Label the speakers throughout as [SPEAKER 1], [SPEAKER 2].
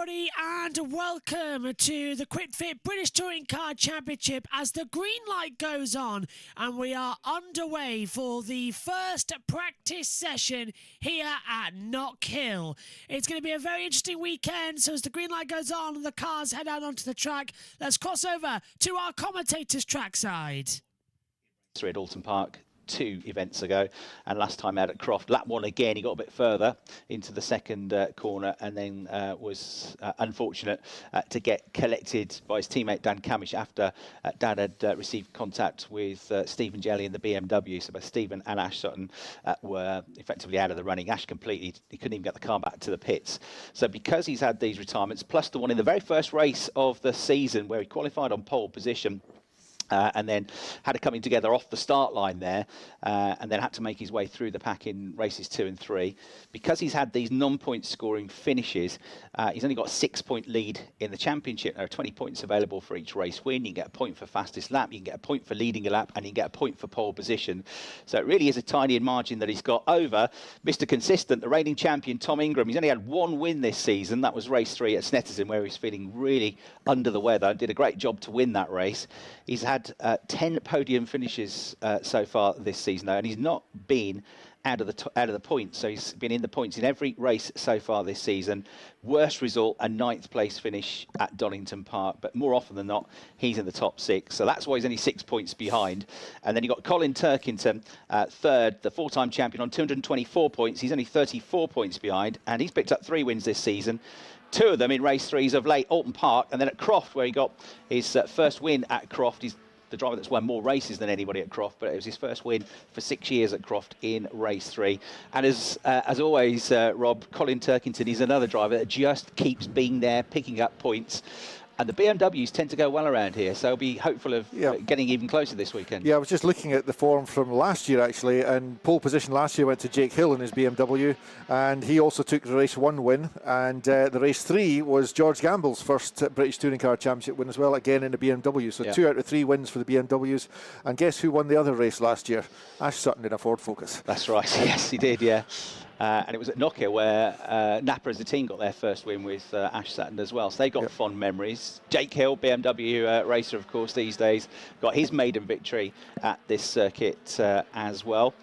[SPEAKER 1] everybody, and welcome to the Quick Fit British Touring Car Championship as the green light goes on and we are underway for the first practice session here at Knockhill. It's going to be a very interesting weekend, so as the green light goes on and the cars head out onto the track, let's cross over to our commentators' trackside.
[SPEAKER 2] At Alton Park 2 events ago, and last time out at Croft, lap 1 again, he got a bit further into the second corner and then was unfortunate to get collected by his teammate Dan Camish after Dan had received contact with Stephen Jelly in the BMW. So both Stephen and Ash Sutton were effectively out of the running. Ash completely, he couldn't even get the car back to the pits. So because he's had these retirements, plus the one in the very first race of the season where he qualified on pole position, and then had a coming together off the start line there, and then had to make his way through the pack in races 2 and 3. Because he's had these non-point scoring finishes, he's only got a 6-point lead in the championship. There are 20 points available for each race win. You can get a point for fastest lap, you can get a point for leading a lap, and you can get a point for pole position. So it really is a tiny margin that he's got over Mr. Consistent, the reigning champion, Tom Ingram. He's only had 1 win this season. That was race 3 at Snetterton, where he was feeling really under the weather. Did a great job to win that race. He's had 10 podium finishes so far this season, though, and he's not been out of the points. So he's been in the points in every race so far this season. Worst result, a 9th place finish at Donington Park, but more often than not, he's in the top 6. So that's why he's only 6 points behind. And then you've got Colin Turkington, third, the 4-time champion on 224 points. He's only 34 points behind, and he's picked up 3 wins this season. 2 of them in race 3s of late, Alton Park, and then at Croft, where he got his first win at Croft. He's the driver that's won more races than anybody at Croft, but it was his first win for 6 years at Croft in race 3. And as always, Rob, Colin Turkington is another driver that just keeps being there, picking up points. And the BMWs tend to go well around here, so I'll be hopeful of getting even closer this weekend.
[SPEAKER 3] Yeah, I was just looking at the form from last year, actually, and pole position last year went to Jake Hill in his BMW, and he also took the race 1 win, and the race 3 was George Gamble's first British Touring Car Championship win as well, again in the BMW. So 2 out of 3 wins for the BMWs, and guess who won the other race last year? Ash Sutton in a Ford Focus.
[SPEAKER 2] That's right, yes, he did, yeah. And it was at Knockhill where Napa as a team got their first win with Ash Sutton as well. So they got fond memories. Jake Hill, BMW racer, of course, these days, got his maiden victory at this circuit as well.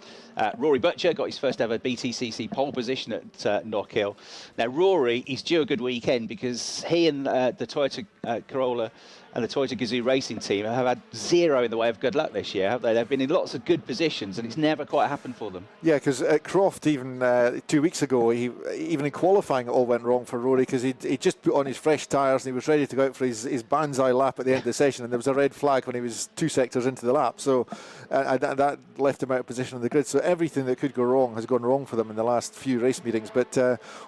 [SPEAKER 2] Rory Butcher got his first ever BTCC pole position at Knockhill. Now, Rory, he's due a good weekend because he and the Toyota Corolla and the Toyota Gazoo racing team have had 0 in the way of good luck this year, have they? They've been in lots of good positions, and it's never quite happened for them. Yeah,
[SPEAKER 3] because at Croft, even 2 weeks ago, even in qualifying, it all went wrong for Rory because he just put on his fresh tyres and he was ready to go out for his banzai lap at the end of the session, and there was a red flag when he was 2 sectors into the lap. So that left him out of position on the grid. So everything that could go wrong has gone wrong for them in the last few race meetings. But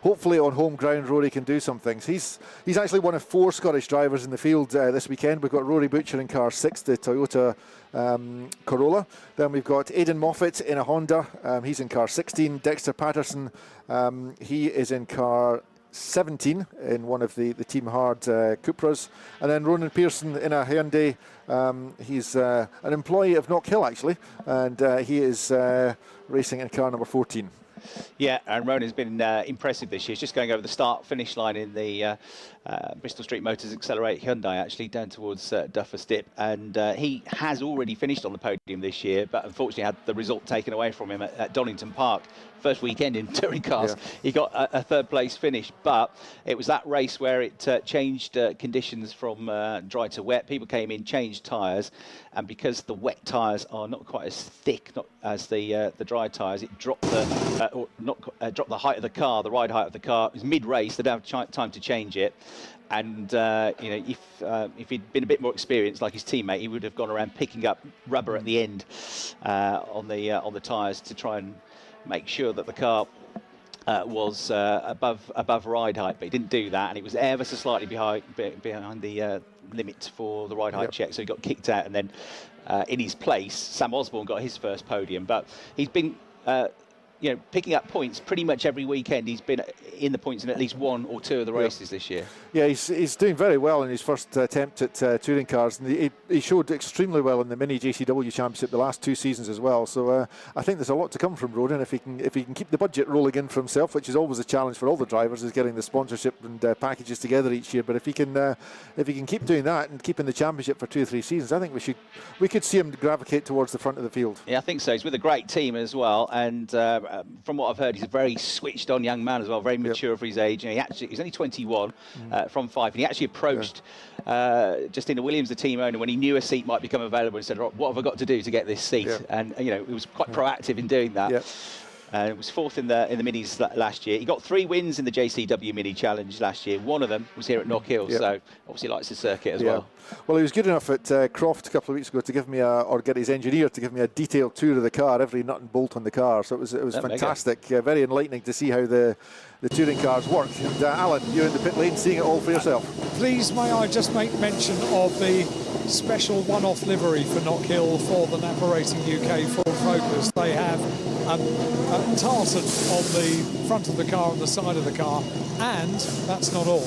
[SPEAKER 3] hopefully on home ground, Rory can do some things. He's actually one of 4 Scottish drivers in the field this weekend. We've got Rory Butcher in car 6, the Toyota Corolla. Then we've got Aidan Moffat in a Honda. He's in car 16. Dexter Patterson, he is in car 17 in one of the Team Hard Cupras. And then Ronan Pearson in a Hyundai. He's an employee of Knockhill, actually, and he is racing in car number 14.
[SPEAKER 2] Yeah, and Ronan's been impressive this year. He's just going over the start-finish line in the Bristol Street Motors Accelerate Hyundai, actually, down towards Duffers Dip. And he has already finished on the podium this year, but unfortunately had the result taken away from him at Donington Park. First weekend in touring cars, he got a 3rd place finish, but it was that race where it changed conditions from dry to wet. People came in, changed tyres, and because the wet tyres are not quite as thick as the dry tyres, it dropped dropped the height of the car, the ride height of the car. It was mid-race; they didn't have time to change it. And you know, if he'd been a bit more experienced, like his teammate, he would have gone around picking up rubber at the end on the tyres to try and make sure that the car was above ride height, but he didn't do that, and it was ever so slightly behind the limit for the ride height check, so he got kicked out. And then in his place, Sam Osborne got his first podium, but he's been picking up points pretty much every weekend. He's been in the points in at least one or two of the races this year.
[SPEAKER 3] Yeah, he's doing very well in his first attempt at touring cars, and he showed extremely well in the Mini JCW Championship the last 2 seasons as well. So I think there's a lot to come from Ronan if he can keep the budget rolling in for himself, which is always a challenge for all the drivers, is getting the sponsorship and packages together each year. But if he can keep doing that and keep in the championship for 2 or 3 seasons, I think we could see him gravitate towards the front of the field.
[SPEAKER 2] Yeah, I think so. He's with a great team as well, and from what I've heard, he's a very switched-on young man as well, very mature for his age. He's only 21 from 5, and he actually approached Justina Williams, the team owner, when he knew a seat might become available, and said, "What have I got to do to get this seat?" And he was quite proactive in doing that. It was 4th in the minis last year. He got 3 wins in the JCW Mini Challenge last year. One of them was here at Knockhill, so obviously likes the circuit as well.
[SPEAKER 3] Well, he was good enough at Croft a couple of weeks ago to give me or get his engineer to give me a detailed tour of the car, every nut and bolt on the car. So it was fantastic, very enlightening to see how the touring cars work. And Alan, you're in the pit lane seeing it all for yourself.
[SPEAKER 4] Please, may I just make mention of the special one-off livery for Knockhill for the Napa Racing UK Ford Focus. They have tartan on the front of the car, on the side of the car, and that's not all,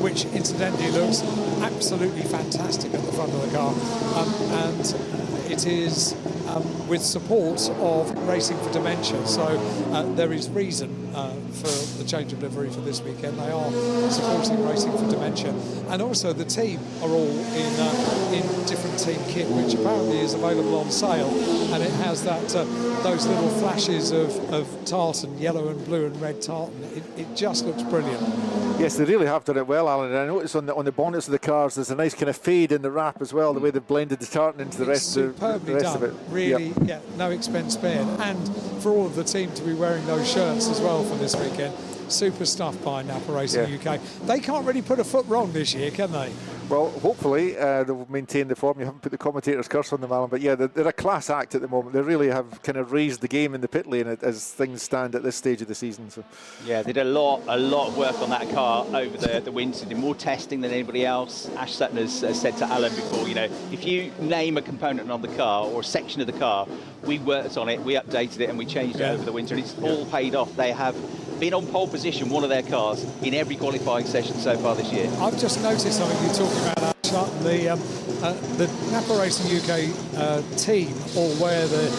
[SPEAKER 4] which incidentally looks absolutely fantastic at the front of the car, and it is with support of Racing for Dementia, so there is reason for the change of livery for this weekend. They are supporting Racing for Dementia, and also the team are all in different team kit, which apparently is available on sale, and it has that those little flashes of tartan, yellow and blue and red tartan. It just looks brilliant.
[SPEAKER 3] Yes, they really have done it well, Alan. And I noticed on the bonnets of the cars, there's a nice kind of fade in the wrap as well, the way they've blended the tartan into the rest of it.
[SPEAKER 4] Really, no expense spared. And for all of the team to be wearing those shirts as well for this weekend, super stuff by Napa Racing UK. They can't really put a foot wrong this year, can they?
[SPEAKER 3] Well, hopefully they'll maintain the form. You haven't put the commentator's curse on them, Alan, but yeah, they're a class act at the moment. They really have kind of raised the game in the pit lane as things stand at this stage of the season. So
[SPEAKER 2] yeah, they did a lot of work on that car over the winter. Did more testing than anybody else. Ash Sutton has said to Alan before, if you name a component on the car or a section of the car, we worked on it, we updated it, and we changed it over the winter, and it's all paid off. They have been on pole position, one of their cars, in every qualifying session so far this year.
[SPEAKER 4] I've just noticed something you're talking about, Ash Sutton. The Napa Racing UK team all wear the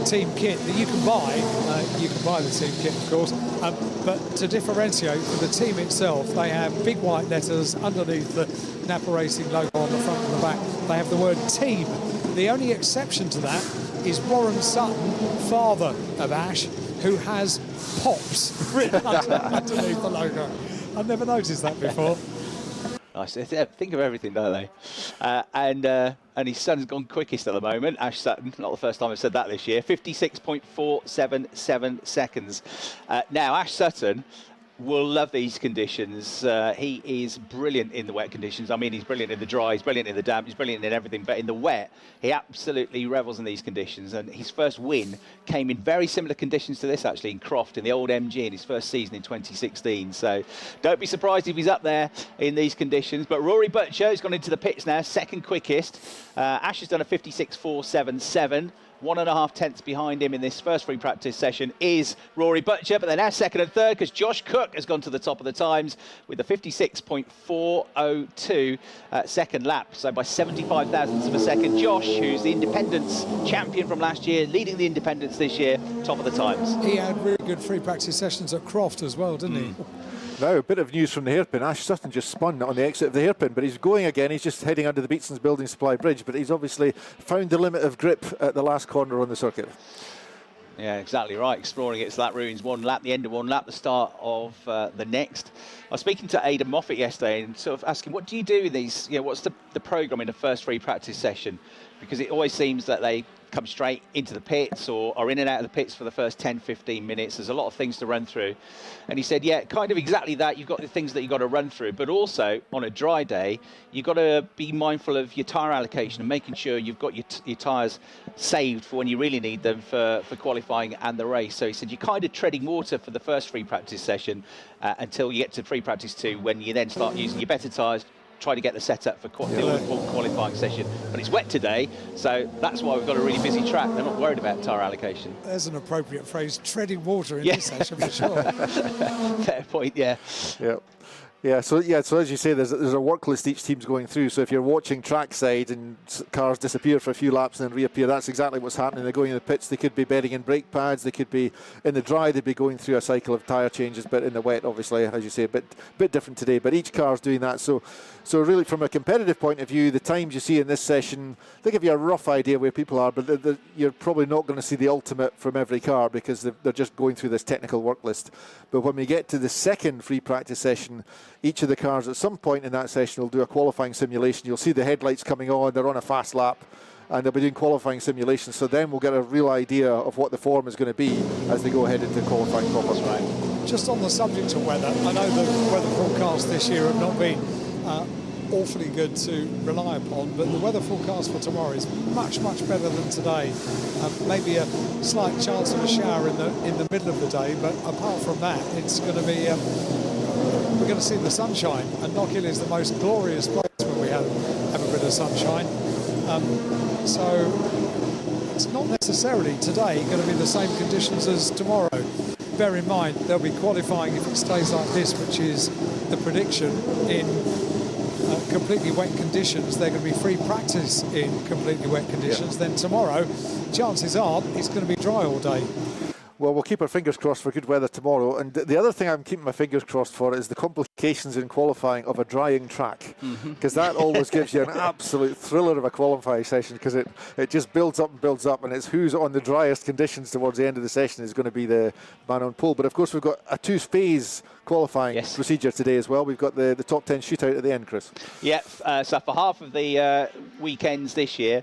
[SPEAKER 4] team kit that you can buy. You can buy the team kit, of course, but to differentiate for the team itself, they have big white letters underneath the Napa Racing logo on the front and the back. They have the word team. The only exception to that is Warren Sutton, father of Ash, who has Pops written underneath the logo. I've never noticed that before.
[SPEAKER 2] Nice. Think of everything, don't they? And his son's gone quickest at the moment, Ash Sutton. Not the first time I've said that this year. 56.477 seconds. Now, Ash Sutton will love these conditions. He is brilliant in the wet conditions. I mean, he's brilliant in the dry, he's brilliant in the damp, he's brilliant in everything. But in the wet, he absolutely revels in these conditions. And his first win came in very similar conditions to this, actually, in Croft, in the old MG, in his first season in 2016. So don't be surprised if he's up there in these conditions. But Rory Butcher has gone into the pits now, second quickest. Ash has done a 56.477. 1.5 tenths behind him in this first free practice session is Rory Butcher, but they're now second and third because Josh Cook has gone to the top of the times with a 56.402 second lap. So by 75 thousandths of a second, Josh, who's the Independence champion from last year, leading the Independence this year, top of the times.
[SPEAKER 4] He had really good free practice sessions at Croft as well, didn't he?
[SPEAKER 3] Now, a bit of news from the hairpin. Ash Sutton just spun on the exit of the hairpin, but he's going again. He's just heading under the Beatson's Building Supply Bridge, but he's obviously found the limit of grip at the last corner on the circuit.
[SPEAKER 2] Yeah, exactly right. Exploring its lap ruins, one lap, the end of one lap, the start of the next. I was speaking to Aidan Moffat yesterday and sort of asking, what do you do with these? What's the programme in the first free practice session? Because it always seems that they come straight into the pits or are in and out of the pits for the first 10-15 minutes. There's a lot of things to run through. And he said, yeah, kind of exactly that. You've got the things that you've got to run through, but also on a dry day, you've got to be mindful of your tyre allocation and making sure you've got your tyres saved for when you really need them for qualifying and the race. So he said, you're kind of treading water for the first free practice session until you get to free practice 2, when you then start using your better tyres, try to get the setup for the qualifying session. But it's wet today, so that's why we've got a really busy track. They're not worried about tyre allocation.
[SPEAKER 4] There's an appropriate phrase, treading water in this session for sure.
[SPEAKER 2] Fair point, yeah.
[SPEAKER 3] So as you say, there's a work list each team's going through. So if you're watching trackside and cars disappear for a few laps and then reappear, that's exactly what's happening. They're going in the pits. They could be bedding in brake pads. They could be in the dry. They'd be going through a cycle of tyre changes. But in the wet, obviously, as you say, a bit different today. But each car's doing that. So really, from a competitive point of view, the times you see in this session, they give you a rough idea where people are. But you're probably not going to see the ultimate from every car because they're just going through this technical work list. But when we get to the second free practice session, each of the cars at some point in that session will do a qualifying simulation. You'll see the headlights coming on, they're on a fast lap, and they'll be doing qualifying simulations. So then we'll get a real idea of what the form is going to be as they go ahead into qualifying proper.
[SPEAKER 4] Right. Just on the subject of weather, I know the weather forecasts this year have not been awfully good to rely upon, but the weather forecast for tomorrow is much better than today. Maybe a slight chance of a shower in the middle of the day, but apart from that, it's going to be we're going to see the sunshine, and Knockhill is the most glorious place when we have a bit of sunshine. So it's not necessarily today going to be the same conditions as tomorrow. Bear in mind there'll be qualifying if it stays like this, which is the prediction, in completely wet conditions. They're going to be free practice in completely wet conditions. Then tomorrow, chances are it's going to be dry all day.
[SPEAKER 3] Well, we'll keep our fingers crossed for good weather tomorrow. And the other thing I'm keeping my fingers crossed for is the complications in qualifying of a drying track, because that always gives you an absolute thriller of a qualifying session, because it just builds up, and it's who's on the driest conditions towards the end of the session is going to be the man on pole. But of course, we've got a two-phase qualifying procedure today as well. We've got the top 10 shootout at the end, Chris.
[SPEAKER 2] Yeah, so for half of the weekends this year,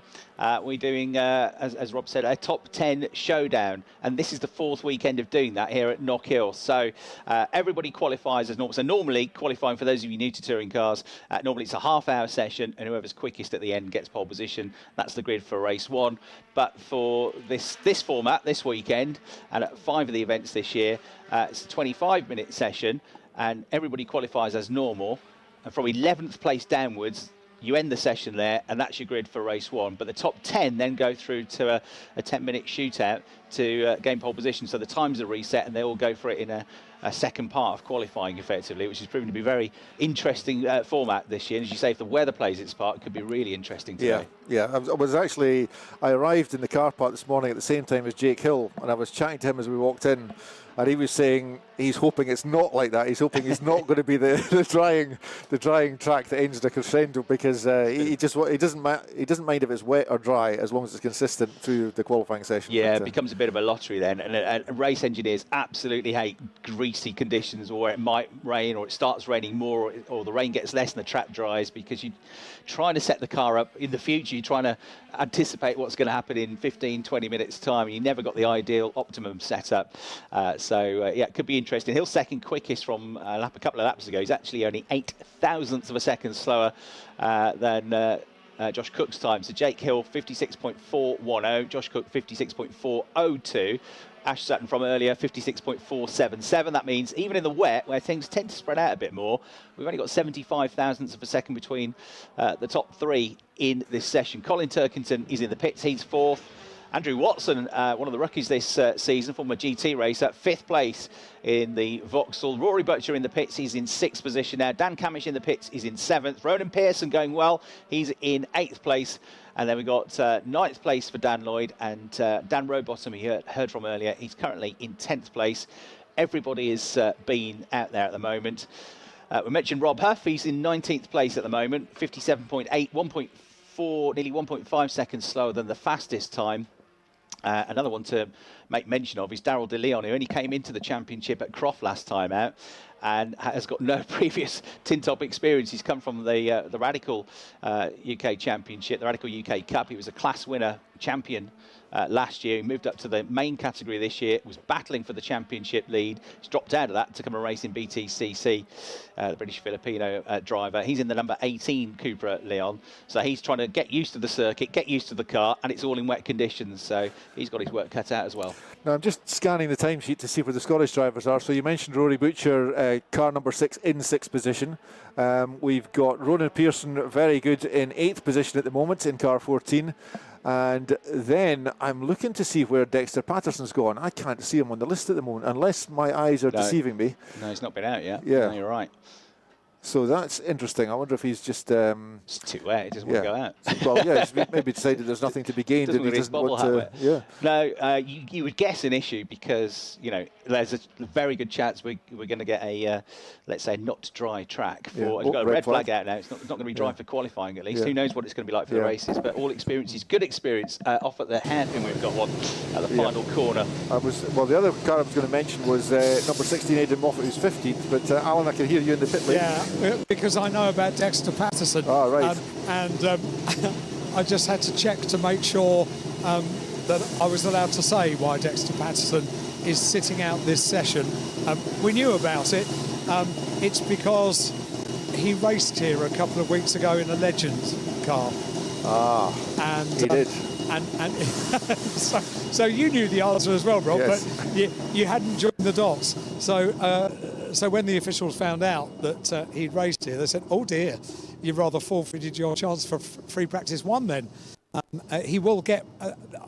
[SPEAKER 2] we're doing, as Rob said, a top 10 showdown, and this is the fourth weekend of doing that here at Knockhill. So everybody qualifies as normal. So normally, qualifying, for those of you new to touring cars, normally it's a half-hour session, and whoever's quickest at the end gets pole position. That's the grid for race one. But for this format, this weekend, and at 5 of the events this year, it's a 25-minute session, and everybody qualifies as normal. And from 11th place downwards, you end the session there, and that's your grid for race one. But the top 10 then go through to a 10-minute shootout to gain pole position. So the times are reset, and they all go for it in a second part of qualifying, effectively, which is proving to be a very interesting format this year. And as you say, if the weather plays its part, it could be really interesting today.
[SPEAKER 3] Yeah. I arrived in the car park this morning at the same time as Jake Hill, and I was chatting to him as we walked in, and he was saying he's hoping it's not like that. He's hoping it's not going to be the drying track that ends the crescendo, because he doesn't mind if it's wet or dry as long as it's consistent through the qualifying session.
[SPEAKER 2] Yeah, it becomes a bit of a lottery then, and race engineers absolutely hate greasy conditions, or it might rain, or it starts raining more, or the rain gets less and the track dries, because you're trying to set the car up in the future. You're trying to anticipate what's going to happen in 15-20 minutes time. You never got the ideal optimum setup. So it could be interesting. Hill's second quickest from a couple of laps ago. He's actually only 0.08 of a second slower than Josh Cook's time. So Jake Hill 56.410, Josh Cook 56.402. Ash Sutton from earlier, 56.477. That means even in the wet, where things tend to spread out a bit more, we've only got 75 thousandths of a second between the top three in this session. Colin Turkington is in the pits. He's fourth. Andrew Watson, one of the rookies this season, former GT racer, 5th place in the Vauxhall. Rory Butcher in the pits, he's in 6th position now. Dan Camish in the pits is in 7th. Ronan Pearson going well, he's in 8th place. And then we got 9th place for Dan Lloyd, and Dan Rowbottom, we heard from earlier, he's currently in 10th place. Everybody has been out there at the moment. We mentioned Rob Huff, he's in 19th place at the moment, 57.8, 1.4, nearly 1.5 seconds slower than the fastest time. Another one to make mention of is Daryl De Leon, who only came into the championship at Croft last time out and has got no previous tin top experience. He's come from the Radical UK Championship, the Radical UK Cup. He was a class winner champion last year. He moved up to the main category this year, was battling for the championship lead. He's dropped out of that to come and race in BTCC, the British Filipino driver. He's in the number 18 Cupra Leon, so he's trying to get used to the circuit, get used to the car, and it's all in wet conditions, so he's got his work cut out as well.
[SPEAKER 3] Now, I'm just scanning the timesheet to see where the Scottish drivers are. So you mentioned Rory Butcher, car number 6 in 6th position. We've got Ronan Pearson, very good in 8th position at the moment in car 14. And then I'm looking to see where Dexter Patterson's gone. I can't see him on the list at the moment, unless my eyes are deceiving me.
[SPEAKER 2] No, he's not been out yet.
[SPEAKER 3] Yeah.
[SPEAKER 2] No, you're right.
[SPEAKER 3] So that's interesting. I wonder if he's just...
[SPEAKER 2] It's too wet. He doesn't want to go out.
[SPEAKER 3] Well, yeah, he's maybe decided there's nothing to be gained.
[SPEAKER 2] Doesn't
[SPEAKER 3] and he
[SPEAKER 2] really
[SPEAKER 3] doesn't want to... Yeah.
[SPEAKER 2] No, you would guess an issue because, you know, there's a very good chance we're going to get a, let's say, not dry track. For, We've got a red flag out now. It's not going to be dry for qualifying, at least.
[SPEAKER 3] Yeah.
[SPEAKER 2] Who knows what it's going to be like for the races. But all experiences, good experience. Off at the hairpin, we've got one at the final corner.
[SPEAKER 3] Well, the other car I was going to mention was number 16, Aidan Moffat, who's 15th. But, Alan, I can hear you in the pit lane.
[SPEAKER 4] Yeah, because I know about Dexter Patterson.
[SPEAKER 3] Oh, right.
[SPEAKER 4] I just had to check to make sure that I was allowed to say why Dexter Patterson is sitting out this session. We knew about it. It's because he raced here a couple of weeks ago in a Legends car.
[SPEAKER 3] And he did.
[SPEAKER 4] And so you knew the answer as well, Rob,
[SPEAKER 3] yes.
[SPEAKER 4] but you hadn't joined the dots. So when the officials found out that he'd raced here, they said, "Oh dear, you've rather forfeited your chance for free practice 1 then." He will get,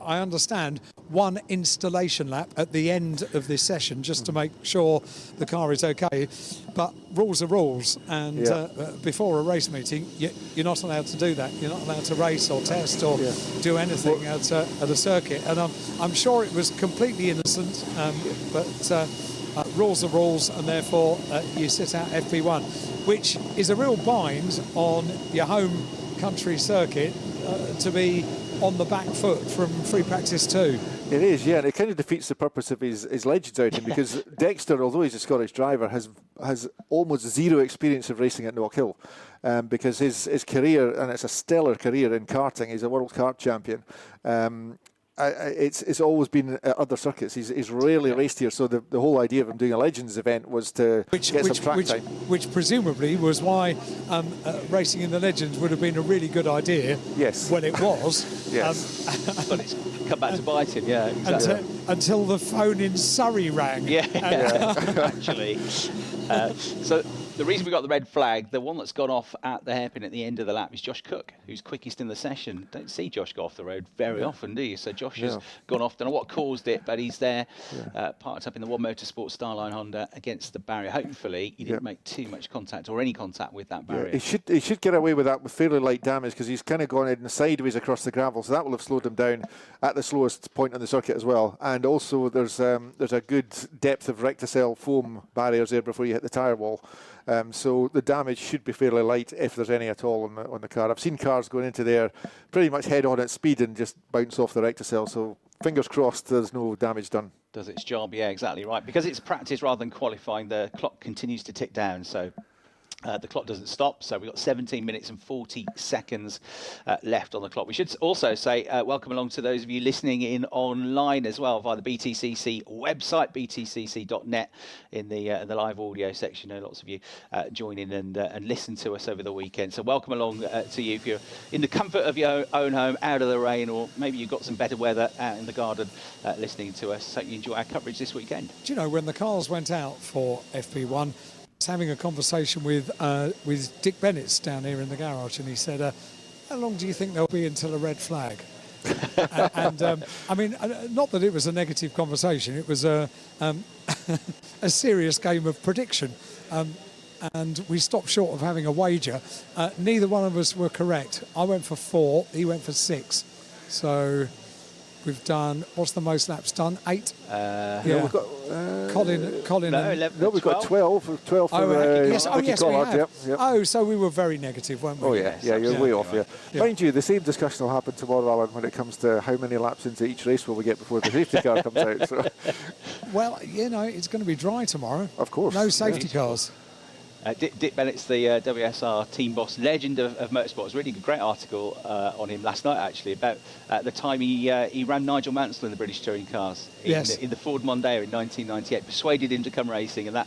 [SPEAKER 4] I understand, 1 installation lap at the end of this session just to make sure the car is okay. But rules are rules, and before a race meeting, you're not allowed to do that. You're not allowed to race or test or do anything at a circuit. And I'm sure it was completely innocent, but rules are rules, and therefore you sit out FP1, which is a real bind on your home country circuit to be on the back foot from free practice 2.
[SPEAKER 3] It is, yeah, and it kind of defeats the purpose of his Legends outing because Dexter, although he's a Scottish driver, has almost zero experience of racing at Knockhill, because his career, and it's a stellar career in karting, he's a world kart champion. It's always been at other circuits. He's rarely raced here, so the whole idea of him doing a Legends event was to get some track time.
[SPEAKER 4] Which presumably was why racing in the Legends would have been a really good idea.
[SPEAKER 3] Yes.
[SPEAKER 4] When it was.
[SPEAKER 3] Yes.
[SPEAKER 2] But it's come back to bite him, yeah. Exactly.
[SPEAKER 4] Until the phone in Surrey rang.
[SPEAKER 2] Yeah, actually. So the reason we got the red flag, the one that's gone off at the hairpin at the end of the lap is Josh Cook, who's quickest in the session. Don't see Josh go off the road very often, do you? So Josh has gone off. Don't know what caused it, but he's there, parked up in the One Motorsport Starline Honda against the barrier. Hopefully, he didn't make too much contact or any contact with that barrier.
[SPEAKER 3] He should get away with that with fairly light damage because he's kind of gone in sideways across the gravel, so that will have slowed him down at the slowest point on the circuit as well. And also, there's a good depth of recticel foam barriers there before you hit the tyre wall. So the damage should be fairly light if there's any at all on the car. I've seen cars going into there pretty much head on at speed and just bounce off the recticel. So fingers crossed there's no damage done.
[SPEAKER 2] Does its job, yeah, exactly right. Because it's practice rather than qualifying, the clock continues to tick down. So the clock doesn't stop, so we've got 17 minutes and 40 seconds left on the clock. We should also say welcome along to those of you listening in online as well via the BTCC website, btcc.net, in the live audio section. I know lots of you join in and listen to us over the weekend. So welcome along to you if you're in the comfort of your own home, out of the rain, or maybe you've got some better weather out in the garden listening to us. Hope you enjoy our coverage this weekend.
[SPEAKER 4] Do you know, when the cars went out for FP1, having a conversation with Dick Bennett's down here in the garage, and he said, how long do you think there'll be until a red flag? I mean, not that it was a negative conversation, it was a serious game of prediction, and we stopped short of having a wager. Neither one of us were correct. I went for 4, he went for 6, so we've done, what's the most laps done? 8?
[SPEAKER 3] We've got
[SPEAKER 4] Colin.
[SPEAKER 2] No, 11,
[SPEAKER 3] no, we've
[SPEAKER 2] 12.
[SPEAKER 3] got 12 for
[SPEAKER 4] yes,
[SPEAKER 3] Nicky
[SPEAKER 4] we
[SPEAKER 3] Collard.
[SPEAKER 4] have.
[SPEAKER 3] Yep.
[SPEAKER 4] Oh, so we were very negative, weren't we?
[SPEAKER 3] Oh yeah, you're way off. Yeah. Mind you, the same discussion will happen tomorrow, Alan, when it comes to how many laps into each race will we get before the safety car comes out. So.
[SPEAKER 4] Well, you know, it's going to be dry tomorrow.
[SPEAKER 3] Of course.
[SPEAKER 4] No safety cars.
[SPEAKER 2] Dick Bennett's the WSR team boss, legend of motorsport. It's a really great article on him last night, actually, about the time he ran Nigel Mansell in the British Touring Cars in the Ford Mondeo in 1998. Persuaded him to come racing, and that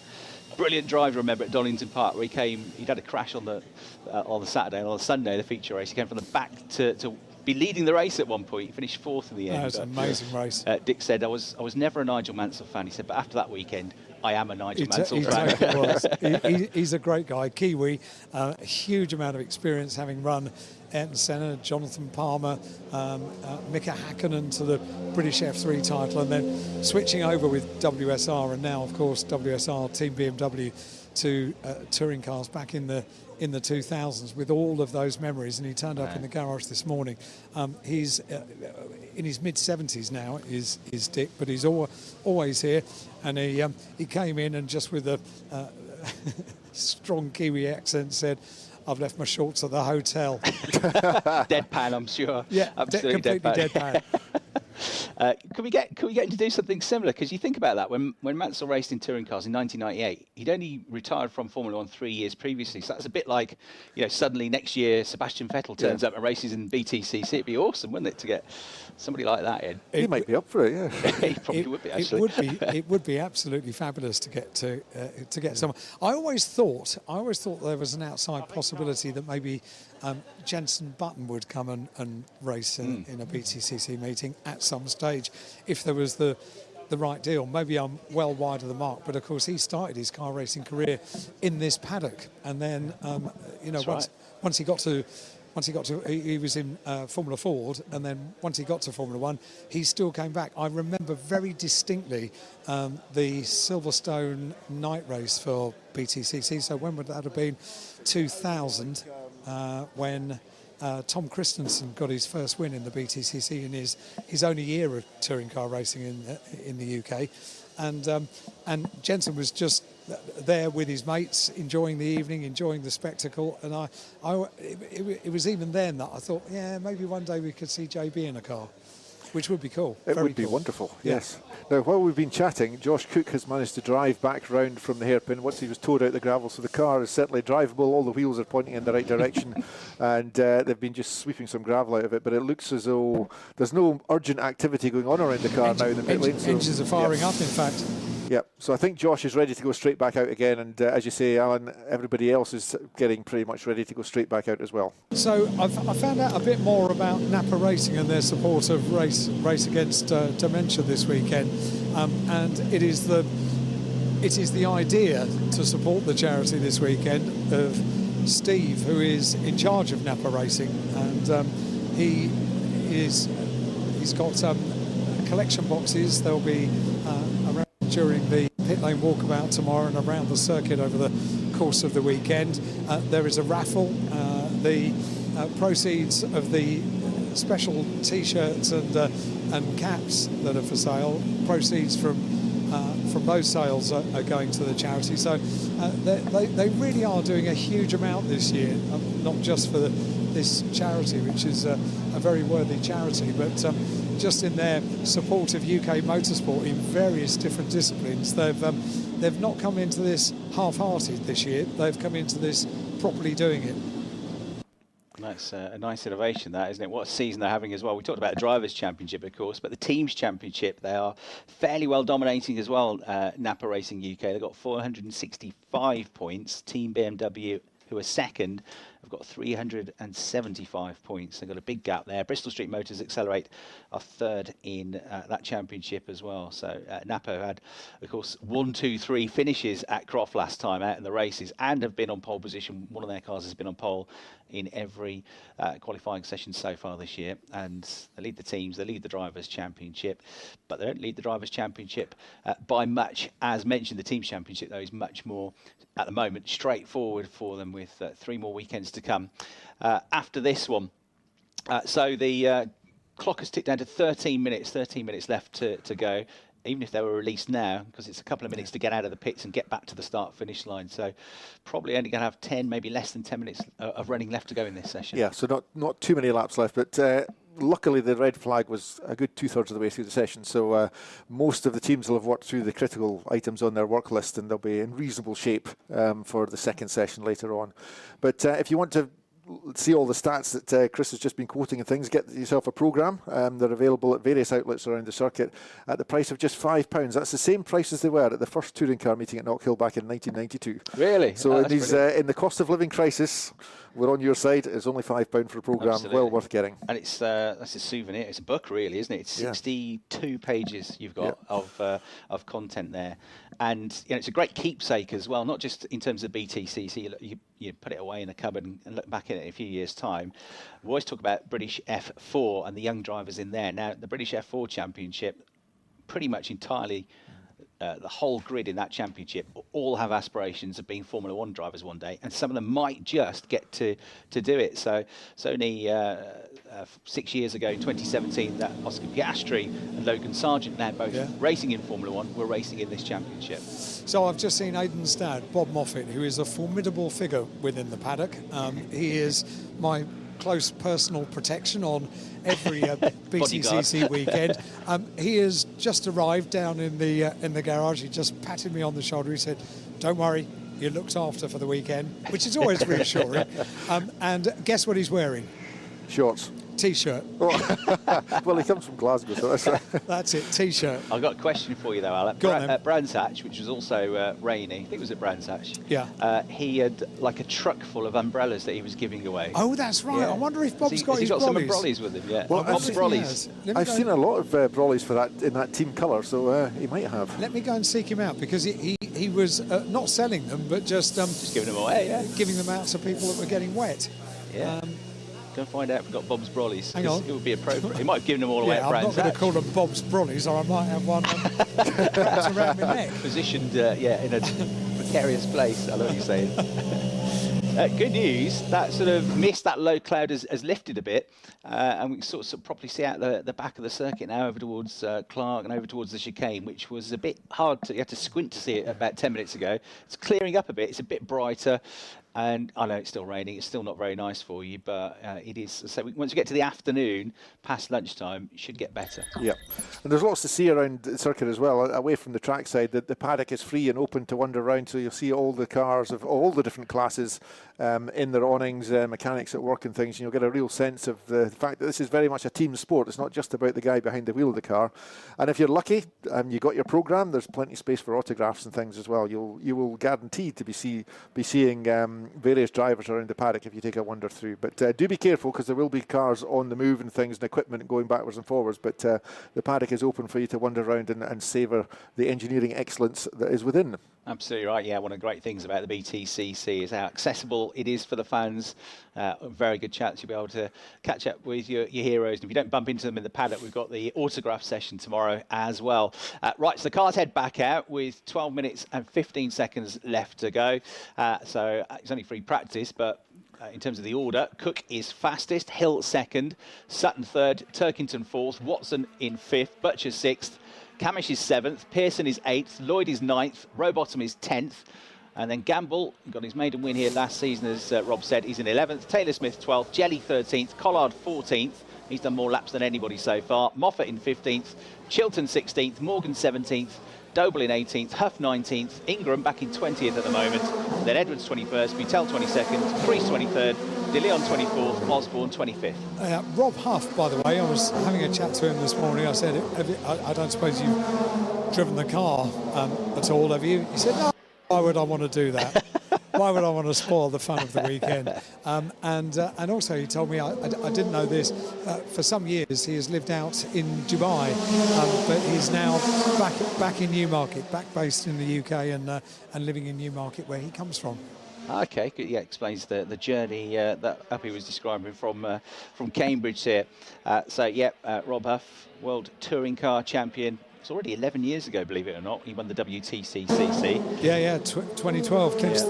[SPEAKER 2] brilliant drive, remember, at Donington Park, where he'd had a crash on the Saturday, and on the Sunday, the feature race, he came from the back to be leading the race at one point. He finished 4th in the end.
[SPEAKER 4] That was an amazing race.
[SPEAKER 2] Dick said, I was never a Nigel Mansell fan. He said, but after that weekend, I am a Nigel Mansell fan.
[SPEAKER 4] He's a great guy, Kiwi, a huge amount of experience, having run Ayrton Senna, Jonathan Palmer, Mika Hakkinen to the British F3 title, and then switching over with WSR, and now, of course, WSR Team BMW to touring cars back in the 2000s with all of those memories. And he turned up in the garage this morning. He's in his mid-70s now, is Dick, but he's always here. And he came in and just with a strong Kiwi accent said, I've left my shorts at the hotel.
[SPEAKER 2] Deadpan, I'm sure.
[SPEAKER 4] Yeah,
[SPEAKER 2] absolutely
[SPEAKER 4] completely deadpan.
[SPEAKER 2] Can we get him to do something similar? Because you think about that, when Mansell raced in touring cars in 1998, he'd only retired from Formula 1 3 years previously. So that's a bit like, suddenly next year Sebastian Vettel turns up and races in BTCC. It'd be awesome, wouldn't it, to get somebody like that in?
[SPEAKER 3] He might be up for it, yeah.
[SPEAKER 2] He probably would be, actually.
[SPEAKER 4] It would be absolutely fabulous to get someone. I always thought there was an outside possibility that maybe Jenson Button would come and race in a BTCC meeting at some stage if there was the right deal. Maybe I'm well wide of the mark, but of course he started his car racing career in this paddock, and then once he got to he was in Formula Ford, and then once he got to Formula One, he still came back. I remember very distinctly the Silverstone night race for BTCC. So when would that have been? 2000, when Tom Christensen got his first win in the BTCC in his only year of touring car racing in the UK, and Jensen was just there with his mates, enjoying the evening, enjoying the spectacle, and it was even then that I thought, yeah, maybe one day we could see JB in a car, which would be cool.
[SPEAKER 3] It would be wonderful, yes. Now, while we've been chatting, Josh Cook has managed to drive back round from the hairpin once he was towed out the gravel, so the car is certainly drivable. All the wheels are pointing in the right direction, and they've been just sweeping some gravel out of it, but it looks as though there's no urgent activity going on around the car now in the pit lane.
[SPEAKER 4] Engines are firing up, in fact.
[SPEAKER 3] Yep, so I think Josh is ready to go straight back out again, and as you say, Alan, everybody else is getting pretty much ready to go straight back out as well.
[SPEAKER 4] So I found out a bit more about Napa Racing and their support of Race Against Dementia this weekend, and it is the idea to support the charity this weekend of Steve, who is in charge of Napa Racing, and he's got collection boxes. There'll be around during the pit lane walkabout tomorrow and around the circuit over the course of the weekend. There is a raffle. The proceeds of the special T-shirts and caps that are for sale, proceeds from those sales are going to the charity. So they really are doing a huge amount this year, not just for this charity, which is a very worthy charity, but just in their support of UK motorsport in various different disciplines. They've not come into this half-hearted this year. They've come into this properly doing it.
[SPEAKER 2] That's a nice innovation, that, isn't it? What a season they're having as well. We talked about the Drivers' Championship, of course, but the Teams' Championship, they are fairly well dominating as well. Napa Racing UK, they've got 465 points. Team BMW, who are second, have got 375 points. They've got a big gap there. Bristol Street Motors Accelerate are third in that championship as well. So Napa had, of course, 1, 2, 3 finishes at Croft last time out in the races and have been on pole position. One of their cars has been on pole in every qualifying session so far this year. And they lead the teams, they lead the Drivers' Championship, but they don't lead the Drivers' Championship by much. As mentioned, the Teams' Championship, though, is much more, at the moment, straightforward for them with 3 more weekends to come after this one. So the clock has ticked down to 13 minutes left to go, even if they were released now, because it's a couple of minutes to get out of the pits and get back to the start-finish line. So probably only going to have 10, maybe less than 10 minutes of running left to go in this session. Yeah,
[SPEAKER 3] so not too many laps left, but luckily the red flag was a good 2/3 of the way through the session, so most of the teams will have worked through the critical items on their work list, and they'll be in reasonable shape for the second session later on. But if you want to see all the stats that Chris has just been quoting and things, get yourself a programme. They're available at various outlets around the circuit at the price of just £5. That's the same price as they were at the first touring car meeting at Knockhill back in 1992.
[SPEAKER 2] Really?
[SPEAKER 3] So in the cost of living crisis, we're on your side. It's only £5 for a programme,
[SPEAKER 2] Absolutely.
[SPEAKER 3] well worth getting.
[SPEAKER 2] And it's that's a souvenir. It's a book, really, isn't it? It's 62 pages you've got of content there, and it's a great keepsake as well. Not just in terms of BTCC, you put it away in a cupboard and look back at it in a few years' time. We always talk about British F4 and the young drivers in there. Now, the British F4 Championship, pretty much entirely. The whole grid in that championship all have aspirations of being Formula One drivers one day, and some of them might just get to do it. So it's only 6 years ago, in 2017, that Oscar Piastri and Logan Sargent, now both racing in Formula One, were racing in this championship.
[SPEAKER 4] So I've just seen Aidan's dad, Bob Moffat, who is a formidable figure within the paddock. He is my close personal protection on every BTCC weekend. He has just arrived down in the garage. He just patted me on the shoulder. He said, "Don't worry, you're looked after for the weekend," which is always reassuring. And guess what he's wearing?
[SPEAKER 3] Shorts.
[SPEAKER 4] T-shirt.
[SPEAKER 3] Well, he comes from Glasgow, so that's right.
[SPEAKER 4] That's it, T-shirt.
[SPEAKER 2] I've got a question for you, though, Alan. At Brands Hatch, which was also rainy, I think it was at Brands Hatch, he had like a truck full of umbrellas that he was giving away.
[SPEAKER 4] Oh, that's right. I wonder if Bob's got his
[SPEAKER 2] got some
[SPEAKER 4] brollies.
[SPEAKER 2] brollies with him, yeah.
[SPEAKER 3] Well,
[SPEAKER 2] Bob's brollies.
[SPEAKER 3] I've seen a lot of brollies for that in that team colour, so he might have.
[SPEAKER 4] Let me go and seek him out, because he was not selling them, but just
[SPEAKER 2] giving them away,
[SPEAKER 4] giving them out to people that were getting wet.
[SPEAKER 2] Yeah. Go and find out if we've got Bob's brollies.
[SPEAKER 4] Hang on.
[SPEAKER 2] It would be appropriate. He might have given them all away at Brands
[SPEAKER 4] I'm not going
[SPEAKER 2] Hatch.
[SPEAKER 4] to call them Bob's brollies, or I might have one wrapped around my neck.
[SPEAKER 2] Positioned, in a precarious place. I know what you're saying. Good news, that sort of mist, that low cloud has lifted a bit, and we can sort of properly see out the back of the circuit now over towards Clark and over towards the chicane, which was a bit hard you had to squint to see it about 10 minutes ago. It's clearing up a bit, it's a bit brighter. And I know it's still raining, it's still not very nice for you, but it is. So once we get to the afternoon, past lunchtime, it should get better. Yeah.
[SPEAKER 3] And there's lots to see around the circuit as well, away from the trackside. The paddock is free and open to wander around, so you'll see all the cars of all the different classes in their awnings, mechanics at work and things, and you'll get a real sense of the fact that this is very much a team sport. It's not just about the guy behind the wheel of the car. And if you're lucky, you got your programme, there's plenty of space for autographs and things as well. You will guaranteed to be seeing various drivers around the paddock if you take a wander through. But do be careful, because there will be cars on the move and things and equipment going backwards and forwards. But the paddock is open for you to wander around and savour the engineering excellence that is within.
[SPEAKER 2] Absolutely right. Yeah, one of the great things about the BTCC is how accessible it is for the fans. A very good chance you'll be able to catch up with your heroes. And if you don't bump into them in the paddock, we've got the autograph session tomorrow as well. Right, so the cars head back out with 12 minutes and 15 seconds left to go. So it's only free practice, but in terms of the order, Cook is fastest, Hill second, Sutton third, Turkington fourth, Watson in fifth, Butcher sixth, Camish is 7th, Pearson is 8th, Lloyd is 9th, Rowbottom is 10th, and then Gamble got his maiden win here last season, as Rob said, he's in 11th, Taylor Smith 12th, Jelly 13th, Collard 14th, he's done more laps than anybody so far, Moffat in 15th, Chilton 16th, Morgan 17th, Doble in 18th, Huff 19th, Ingram back in 20th at the moment, then Edwards 21st, Butel 22nd, Priest 23rd, De Leon 24th, Osborne 25th.
[SPEAKER 4] Rob Huff, by the way, I was having a chat to him this morning. I said, I don't suppose you've driven the car at all, have you? He said, no, why would I want to do that? Why would I want to spoil the fun of the weekend? And also he told me, I didn't know this, for some years he has lived out in Dubai, but he's now back in Newmarket, back based in the UK and living in Newmarket, where he comes from.
[SPEAKER 2] Okay, good. Yeah, explains the journey that Uppy was describing from Cambridge here. Rob Huff, World Touring Car Champion. It's already 11 years ago, believe it or not. He won the WTCC.
[SPEAKER 4] Yeah, 2012 clinched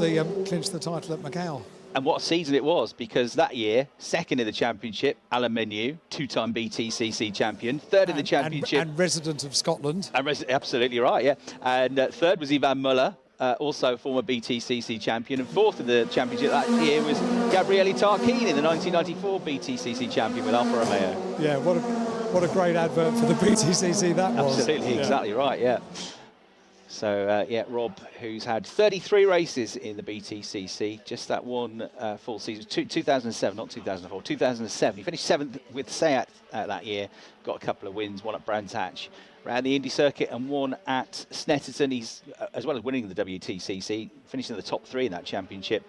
[SPEAKER 4] the title at Macau.
[SPEAKER 2] And what a season it was, because that year, second in the championship, Alan Menu, two-time BTCC champion, third in the championship.
[SPEAKER 4] And resident of Scotland.
[SPEAKER 2] Absolutely right, yeah. And third was Ivan Muller. Also former BTCC champion, and fourth in the championship that year was Gabriele Tarquini, the 1994 BTCC champion with Alfa Romeo.
[SPEAKER 4] Yeah, what a great advert for the BTCC that was.
[SPEAKER 2] Absolutely, exactly right, yeah. So, Rob, who's had 33 races in the BTCC, just that one full season, 2007, not 2004, 2007. He finished 7th with Seat that year. Got a couple of wins, one at Brands Hatch, ran the Indy circuit and one at Snetterton. He's, as well as winning the WTCC, finished in the top 3 in that championship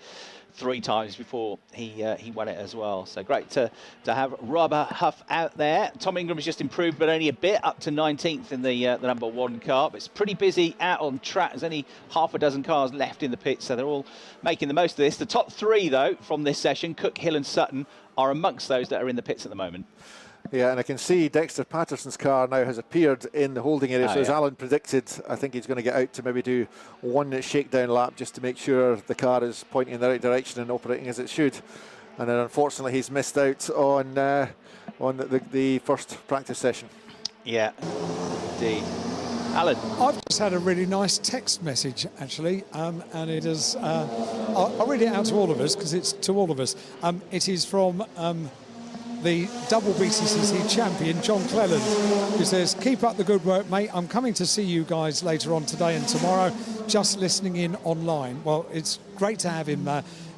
[SPEAKER 2] 3 times before he won it as well. So great to have Robert Huff out there. Tom Ingram has just improved, but only a bit, up to 19th in the number 1 car. But it's pretty busy out on track. There's only half a dozen cars left in the pit, so they're all making the most of this. The top 3, though, from this session, Cook, Hill and Sutton, are amongst those that are in the pits at the moment.
[SPEAKER 3] Yeah, and I can see Dexter Patterson's car now has appeared in the holding area. So as Alan predicted, I think he's going to get out to maybe do one shakedown lap just to make sure the car is pointing in the right direction and operating as it should. And then unfortunately he's missed out on the first practice session. Yeah,
[SPEAKER 2] indeed. Alan?
[SPEAKER 4] I've just had a really nice text message, actually, and it is, I'll read it out to all of us, because it's to all of us. It is from the double BTCC champion, John Cleland, who says, keep up the good work, mate. I'm coming to see you guys later on today and tomorrow, just listening in online. Well, it's great to have him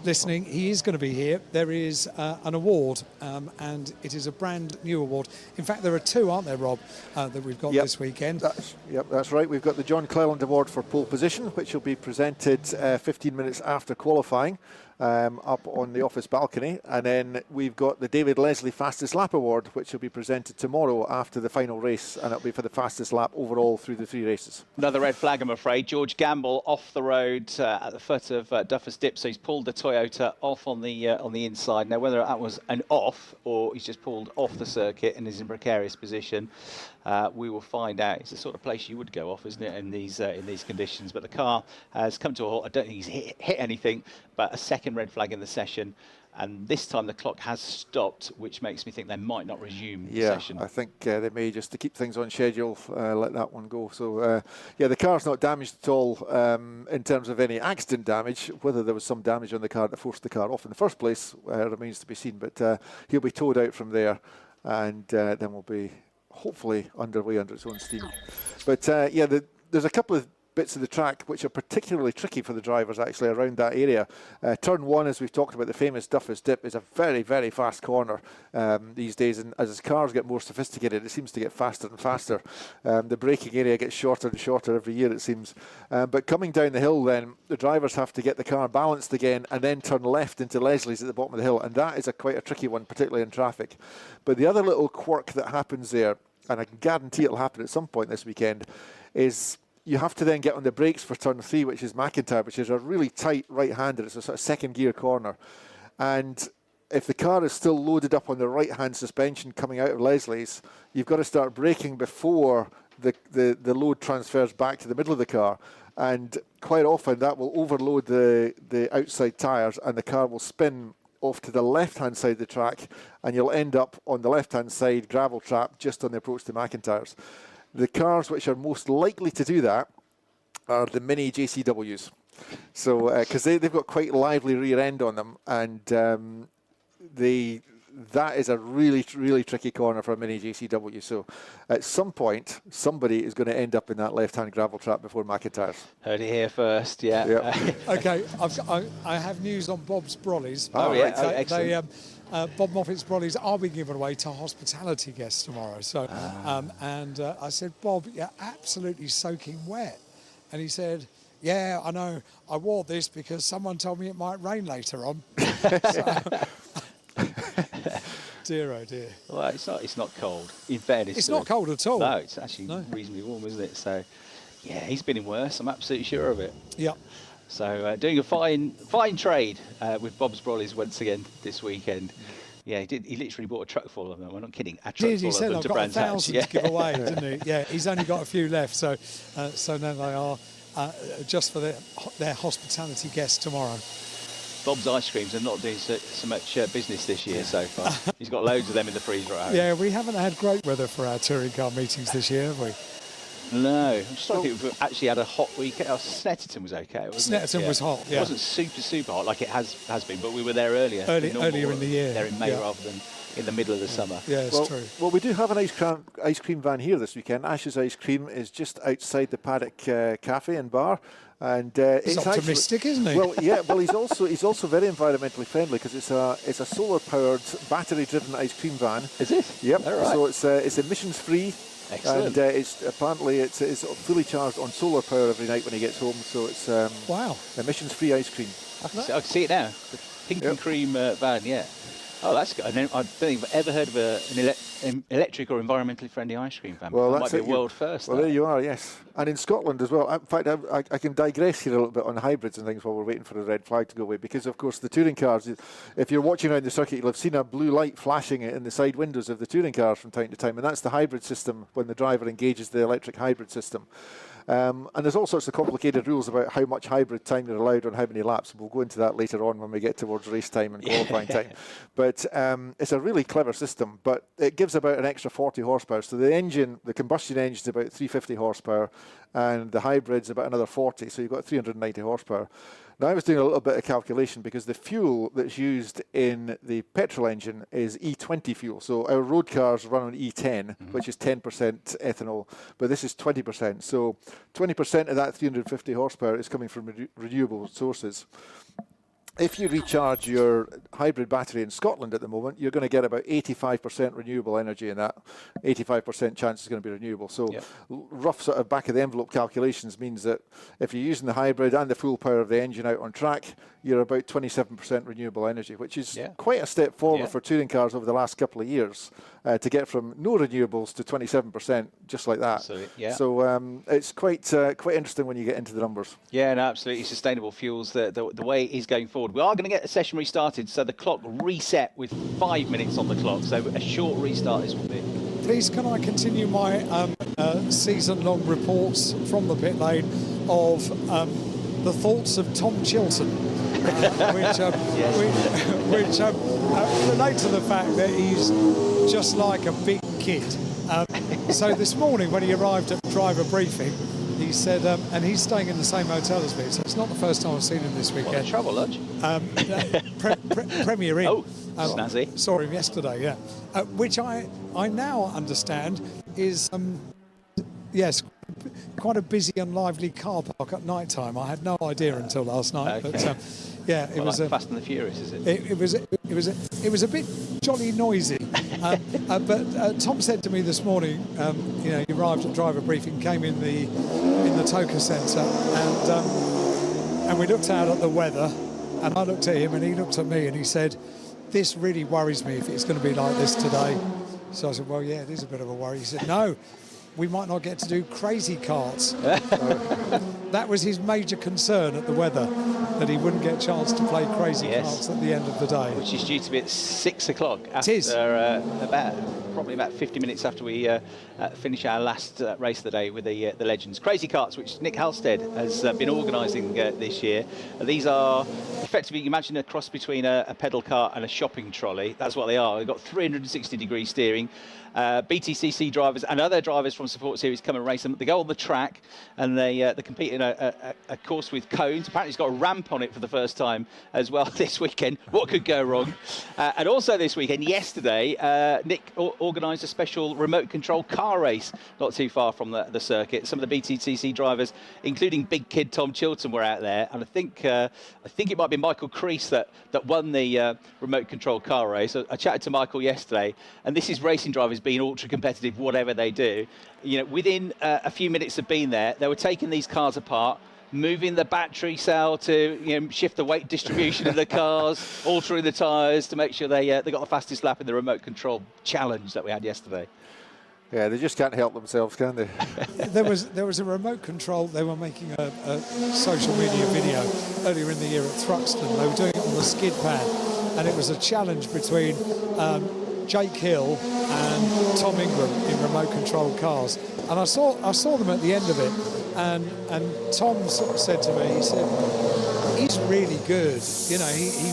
[SPEAKER 4] listening. He is going to be here. There is an award, and it is a brand new award. In fact, there are 2, aren't there, Rob, that we've got this weekend?
[SPEAKER 3] That's right. We've got the John Cleland Award for pole position, which will be presented 15 minutes after qualifying. Up on the office balcony, and then we've got the David Leslie Fastest Lap Award, which will be presented tomorrow after the final race, and it'll be for the fastest lap overall through the 3 races.
[SPEAKER 2] Another red flag, I'm afraid. George Gamble off the road at the foot of Duffers Dip, so he's pulled the Toyota off on the inside. Now, whether that was an off or he's just pulled off the circuit and is in precarious position, we will find out. It's the sort of place you would go off, isn't it, in these conditions? But the car has come to a halt. I don't think he's hit anything, but a second red flag in the session, and this time the clock has stopped, which makes me think they might not resume the session.
[SPEAKER 3] I think they may, just to keep things on schedule, let that one go. So the car's not damaged at all in terms of any accident damage. Whether there was some damage on the car that forced the car off in the first place remains to be seen, but he'll be towed out from there, and then we'll be hopefully underway under its own steam. But there's a couple of bits of the track which are particularly tricky for the drivers actually around that area. Turn 1, as we've talked about, the famous Duffers Dip, is a very, very fast corner these days, and as cars get more sophisticated it seems to get faster and faster. The braking area gets shorter and shorter every year, it seems. But coming down the hill then, the drivers have to get the car balanced again and then turn left into Leslie's at the bottom of the hill, and that is quite a tricky one, particularly in traffic. But the other little quirk that happens there, and I can guarantee it'll happen at some point this weekend, is you have to then get on the brakes for turn 3, which is McIntyre, which is a really tight right-hander. It's a sort of second gear corner. And if the car is still loaded up on the right-hand suspension coming out of Leslie's, you've got to start braking before the load transfers back to the middle of the car. And quite often that will overload the outside tyres, and the car will spin off to the left-hand side of the track, and you'll end up on the left-hand side gravel trap just on the approach to McIntyre's. The cars which are most likely to do that are the mini JCWs. So, because they've got quite lively rear end on them, and that is a really, really tricky corner for a mini JCW. So, at some point, somebody is going to end up in that left-hand gravel trap before McIntyre's.
[SPEAKER 2] Heard it here first, yeah.
[SPEAKER 4] Okay, I have news on Bob's Brollies.
[SPEAKER 2] Excellent.
[SPEAKER 4] Bob Moffat's Brollies are being given away to hospitality guests tomorrow. So, and I said, Bob, you're absolutely soaking wet. And he said, yeah, I know. I wore this because someone told me it might rain later on. Dear, oh dear.
[SPEAKER 2] Well, it's not cold. In fairness,
[SPEAKER 4] it's not cold at all.
[SPEAKER 2] No, it's actually reasonably warm, isn't it? So, yeah, he's been in worse. I'm absolutely sure of it.
[SPEAKER 4] Yeah.
[SPEAKER 2] So doing a fine trade with Bob's Brollies once again this weekend. Yeah, he did. He literally bought a truck full of them. I'm not kidding. A truck full of them to Brands Hatch.
[SPEAKER 4] He said, I've got 1,000 to give away, didn't he? Yeah, he's only got a few left. So now they are just for their hospitality guests tomorrow.
[SPEAKER 2] Bob's Ice Creams are not doing so much business this year so far. He's got loads of them in the freezer at home.
[SPEAKER 4] Yeah, we haven't had great weather for our touring car meetings this year, have we?
[SPEAKER 2] No, I'm just trying to think we've actually had a hot weekend. Snetterton was okay, wasn't it?
[SPEAKER 4] Snetterton was hot, yeah.
[SPEAKER 2] It wasn't super hot like it has been, but we were there earlier.
[SPEAKER 4] Earlier in the year.
[SPEAKER 2] There in May rather than in the middle of the summer.
[SPEAKER 4] Yeah, it's true.
[SPEAKER 3] Well, we do have an ice cream van here this weekend. Ash's Ice Cream is just outside the Paddock Cafe and Bar. And
[SPEAKER 4] he's optimistic, isn't he?
[SPEAKER 3] Well, yeah. Well, he's also very environmentally friendly because it's a solar-powered, battery-driven ice cream van.
[SPEAKER 2] Is it?
[SPEAKER 3] Yep.
[SPEAKER 2] All right.
[SPEAKER 3] So it's emissions-free.
[SPEAKER 2] Excellent.
[SPEAKER 3] And it's fully charged on solar power every night when he gets home. So it's
[SPEAKER 4] wow,
[SPEAKER 3] emissions-free ice cream.
[SPEAKER 2] I can see it now. The pink and cream van, yeah. Oh, that's good. I don't think I've ever heard of an electric or environmentally friendly ice cream van.
[SPEAKER 3] Well,
[SPEAKER 2] that
[SPEAKER 3] that's
[SPEAKER 2] might be a world first.
[SPEAKER 3] Well, there you are, yes. And in Scotland as well. In fact, I can digress here a little bit on hybrids and things while we're waiting for the red flag to go away. Because, of course, the touring cars, if you're watching around the circuit, you'll have seen a blue light flashing in the side windows of the touring cars from time to time. And that's the hybrid system when the driver engages the electric hybrid system. And there's all sorts of complicated rules about how much hybrid time you're allowed on how many laps. We'll go into that later on when we get towards race time and qualifying time. But it's a really clever system, but it gives about an extra 40 horsepower. So the combustion engine is about 350 horsepower, and the hybrid's about another 40. So you've got 390 horsepower. Now, I was doing a little bit of calculation because the fuel that's used in the petrol engine is E20 fuel. So our road cars run on E10, which is 10% ethanol, but this is 20%. So 20% of that 350 horsepower is coming from renewable sources. If you recharge your hybrid battery in Scotland at the moment, you're going to get about 85% renewable energy in that. 85% chance is going to be renewable. So rough sort of back of the envelope calculations means that if you're using the hybrid and the full power of the engine out on track, you're about 27% renewable energy, which is quite a step forward for touring cars over the last couple of years to get from no renewables to 27% just like that. So it's quite interesting when you get into the numbers.
[SPEAKER 2] Yeah, no, absolutely. Sustainable fuels, the way it is going forward. We are going to get the session restarted, so the clock reset with 5 minutes on the clock, so a short restart this will be.
[SPEAKER 4] Please, can I continue my season-long reports from the pit lane of the thoughts of Tom Chilton, which relate to the fact that he's just like a big kid. So this morning when he arrived at driver briefing, he said, and he's staying in the same hotel as me, so it's not the first time I've seen him this weekend.
[SPEAKER 2] What, a travel lodge?
[SPEAKER 4] Premier Inn.
[SPEAKER 2] Oh, snazzy.
[SPEAKER 4] Saw him yesterday, yeah. Which I now understand is, yes, quite a busy and lively car park at night time. I had no idea until last night.
[SPEAKER 2] Okay.
[SPEAKER 4] But yeah, it was
[SPEAKER 2] like Fast and the Furious, is it?
[SPEAKER 4] It was a bit jolly noisy. But Tom said to me this morning, he arrived at driver briefing, came in the Toka Centre, and we looked out at the weather, and I looked at him and he looked at me and he said, "This really worries me if it's going to be like this today." So I said, "Well, yeah, it is a bit of a worry." He said, "No, we might not get to do crazy karts." That was his major concern at the weather, that he wouldn't get a chance to play crazy karts at the end of the day.
[SPEAKER 2] Which is due to be at 6 o'clock. Probably about 50 minutes after we finish our last race of the day with the Legends. Crazy Karts, which Nick Halstead has been organising this year. These are effectively, you imagine a cross between a pedal cart and a shopping trolley. That's what they are. They've got 360-degree steering. BTCC drivers and other drivers from Support Series come and race them. They go on the track and they compete in a course with cones. Apparently it's got a ramp on it for the first time as well this weekend. What could go wrong? And also this weekend, yesterday, Nick organised a special remote control car race not too far from the circuit. Some of the BTCC drivers, including big kid Tom Chilton, were out there, and I think it might be Michael Crease that won the remote control car race. I chatted to Michael yesterday, and this is racing drivers being ultra competitive, whatever they do. Within a few minutes of being there, they were taking these cars apart, moving the battery cell to shift the weight distribution of the cars, altering the tyres to make sure they got the fastest lap in the remote control challenge that we had yesterday.
[SPEAKER 3] Yeah, they just can't help themselves, can they?
[SPEAKER 4] There was a remote control. They were making a social media video earlier in the year at Thruxton. They were doing it on the skid pad, and it was a challenge between Jake Hill and Tom Ingram in remote control cars. And I saw them at the end of it, and Tom sort of said to me, he said, "He's really good. He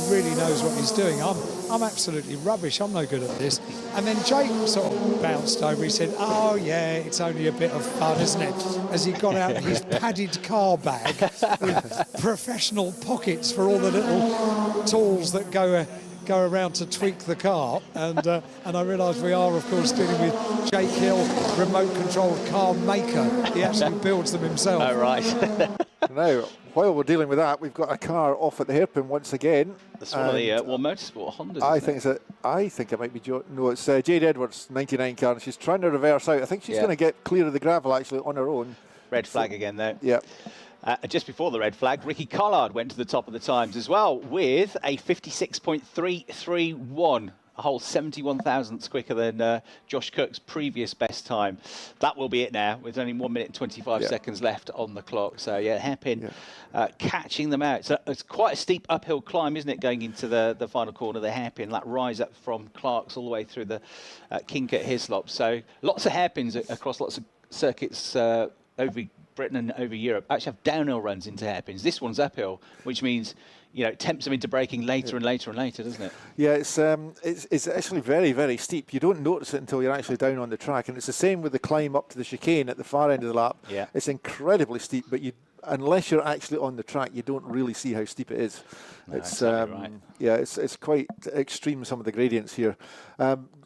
[SPEAKER 4] really knows what he's doing. I'm absolutely rubbish. I'm no good at this." And then Jake sort of bounced over. He said, "Oh yeah, it's only a bit of fun, isn't it?" As he got out his padded car bag with professional pockets for all the little tools that go go around to tweak the car, and I realise we are, of course, dealing with Jake Hill, remote-controlled car maker. He actually builds them himself.
[SPEAKER 2] Oh, right.
[SPEAKER 3] Now, while we're dealing with that, we've got a car off at the hairpin once again.
[SPEAKER 2] That's one of the Motorsport Hondas.
[SPEAKER 3] I think it might be no, it's Jade Edwards, 99 car, and she's trying to reverse out. I think she's going to get clear of the gravel actually on her own.
[SPEAKER 2] Red flag again though.
[SPEAKER 3] Yeah.
[SPEAKER 2] Just before the red flag, Ricky Collard went to the top of the times as well with a 56.331. A whole 71 thousandths quicker than Josh Cook's previous best time. That will be it now, with only 1 minute and 25 seconds left on the clock. So, yeah, hairpin catching them out. So it's quite a steep uphill climb, isn't it, going into the final corner, the hairpin, that rise up from Clark's all the way through the kink at Hislop. So lots of hairpins across lots of circuits over Britain and over Europe. Actually have downhill runs into hairpins. This one's uphill, which means it tempts them into braking later and later and later, doesn't it? Yeah,
[SPEAKER 3] it's actually very, very steep. You don't notice it until you're actually down on the track, and it's the same with the climb up to the chicane at the far end of the lap.
[SPEAKER 2] Yeah.
[SPEAKER 3] It's incredibly steep, but unless you're actually on the track, you don't really see how steep it is.
[SPEAKER 2] No,
[SPEAKER 3] it's
[SPEAKER 2] exactly right.
[SPEAKER 3] Yeah, it's quite extreme, some of the gradients here.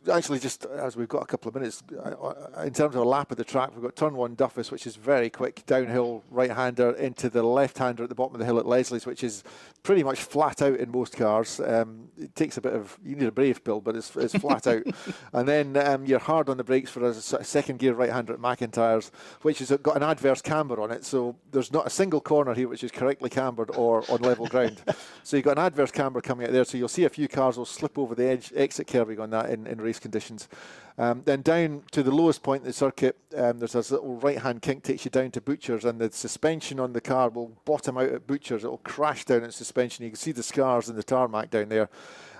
[SPEAKER 3] Actually, just as we've got a couple of minutes, in terms of a lap of the track, we've got turn 1 Duffus, which is very quick, downhill right-hander into the left-hander at the bottom of the hill at Leslie's, which is pretty much flat out in most cars. It takes a bit of, you need a brave pill, but it's flat out. And then you're hard on the brakes for a second gear right-hander at McIntyre's, which has got an adverse camber on it, so there's not a single corner here which is correctly cambered or on level ground. So you've got an adverse camber coming out there, so you'll see a few cars will slip over the edge, exit curbing on that in race conditions. Then down to the lowest point in the circuit, there's this little right-hand kink takes you down to Butchers, and the suspension on the car will bottom out at Butchers. It'll crash down its suspension. You can see the scars in the tarmac down there.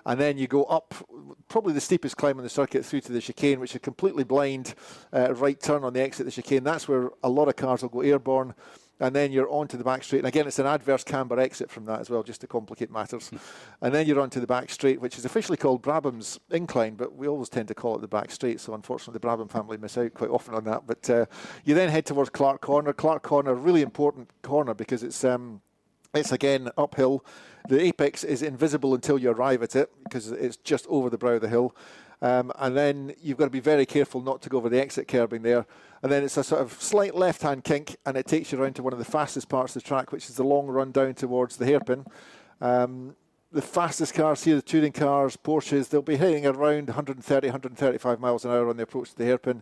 [SPEAKER 3] And then you go up, probably the steepest climb on the circuit, through to the chicane, which is completely blind right turn on the exit of the chicane. That's where a lot of cars will go airborne. And then you're onto the back straight. And again, it's an adverse camber exit from that as well, just to complicate matters. And then you're onto the back straight, which is officially called Brabham's Incline, but we always tend to call it the back straight. So unfortunately, the Brabham family miss out quite often on that. But you then head towards Clark Corner. Clark Corner, really important corner because it's again uphill. The apex is invisible until you arrive at it because it's just over the brow of the hill. And then you've got to be very careful not to go over the exit curbing there. And then it's a sort of slight left-hand kink, and it takes you around to one of the fastest parts of the track, which is the long run down towards the hairpin. The fastest cars here, the touring cars, Porsches, they'll be hitting around 130, 135 miles an hour on the approach to the hairpin.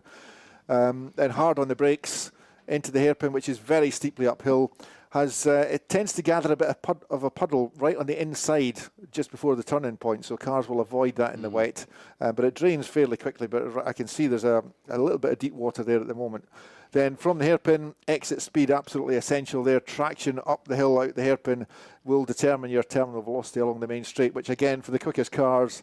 [SPEAKER 3] Then hard on the brakes into the hairpin, which is very steeply uphill. It tends to gather a bit of a puddle right on the inside just before the turn-in point, so cars will avoid that in the wet. But it drains fairly quickly, but I can see there's a little bit of deep water there at the moment. Then from the hairpin, exit speed absolutely essential there. Traction up the hill out the hairpin will determine your terminal velocity along the main straight, which again, for the quickest cars,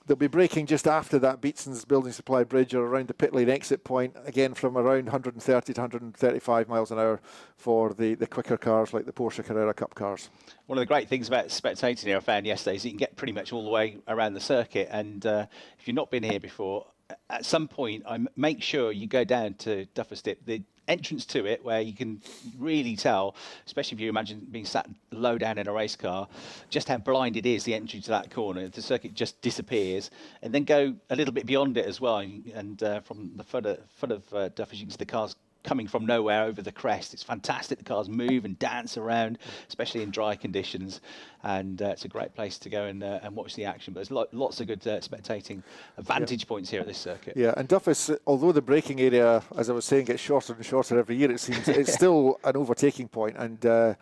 [SPEAKER 3] they'll be braking just after that Beatson's Building Supply Bridge or around the pit lane exit point, again from around 130 to 135 miles an hour for the quicker cars like the Porsche Carrera Cup cars.
[SPEAKER 2] One of the great things about spectating here I found yesterday is you can get pretty much all the way around the circuit, and if you've not been here before, at some point I make sure you go down to Duffus Dip, the entrance to it, where you can really tell, especially if you imagine being sat low down in a race car, just how blind it is, the entry to that corner. The circuit just disappears, and then go a little bit beyond it as well, and from the foot of Duffus you can see the cars coming from nowhere over the crest. It's fantastic. The cars move and dance around, especially in dry conditions, and it's a great place to go and watch the action. But there's lots of good spectating vantage points here at this circuit.
[SPEAKER 3] Yeah, and Duffus, although the braking area, as I was saying, gets shorter and shorter every year, it seems it's still an overtaking point, and